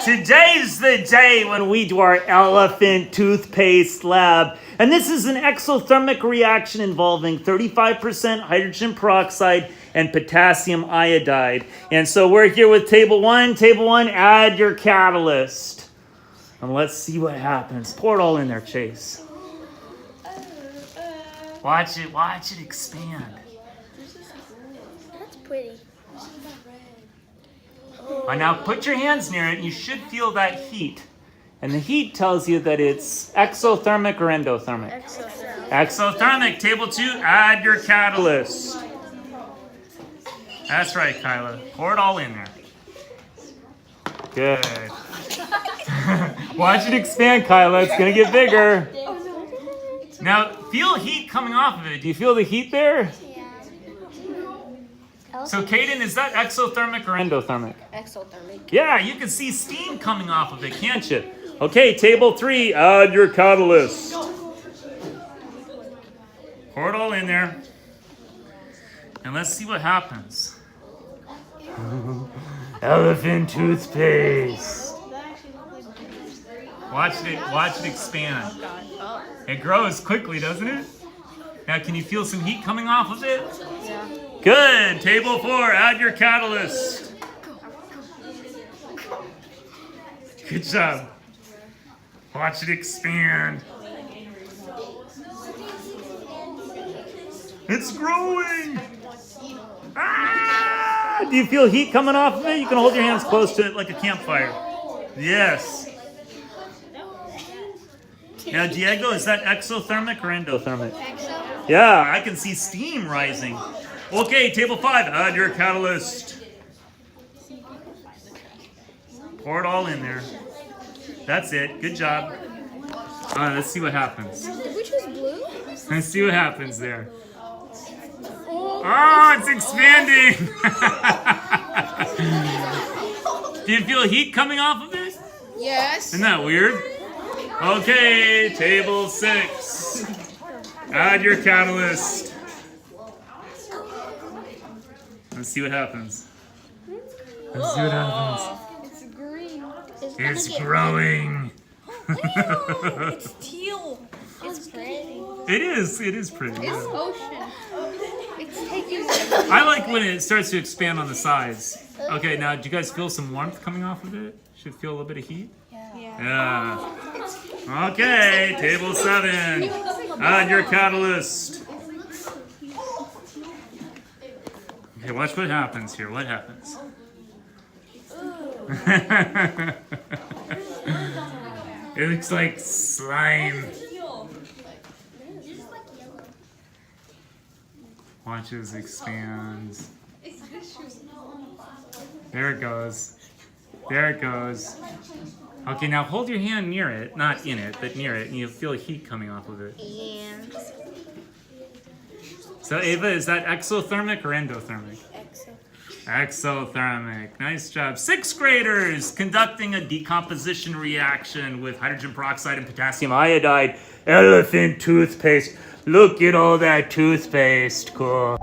Today's the day when we do our elephant toothpaste lab. And this is an exothermic reaction involving 35% hydrogen peroxide and potassium iodide. And so we're here with table one. Table one, add your catalyst. And let's see what happens. Pour it all in there, Chase. Watch it expand. That's pretty. Now put your hands near it and you should feel that heat. And the heat tells you that it's exothermic or endothermic. Exothermic. Table two, add your catalyst. That's right, Kyla. Pour it all in there. Good. Watch it expand, Kyla. It's going to get bigger. Now, feel heat coming off of it. Do you feel the heat there? So, Kaden, is that exothermic or endothermic? Exothermic. Yeah, you can see steam coming off of it, can't you? Okay, table three, add your catalyst. Pour it all in there. And let's see what happens. Elephant toothpaste. Watch it expand. It grows quickly, doesn't it? Now, can you feel some heat coming off of it? Yeah. Good. Table four, add your catalyst. Good job. Watch it expand. It's growing. Ah! Do you feel heat coming off of it? You can hold your hands close to it like a campfire. Yes. Now, Diego, is that exothermic or endothermic? Exo. Yeah, I can see steam rising. Okay, table five, add your catalyst. Pour it all in there. That's it. Good job. Let's see what happens. Which was blue? Let's see what happens there. Oh, it's expanding. Do you feel heat coming off of it? Yes. Isn't that weird? Okay, table six. Add your catalyst. Let's see what happens. Let's see what happens. It's green. It's growing. It's teal. It's pretty. It is pretty. It's Yeah. ocean. It's taking. I like when it starts to expand on the sides. Okay, now do you guys feel some warmth coming off of it? Should feel a little bit of heat? Yeah. Okay, table seven. Add your catalyst. Okay, watch what happens here. What happens? It looks like slime. Watch as it expands. There it goes. There it goes. Okay, now hold your hand near it, not in it, but near it, and you'll feel heat coming off of it. And So, Ava, is that exothermic or endothermic? exo. Exothermic. Nice job. Sixth graders conducting a decomposition reaction with hydrogen peroxide and potassium iodide. Elephant toothpaste. Look at all that toothpaste. Cool.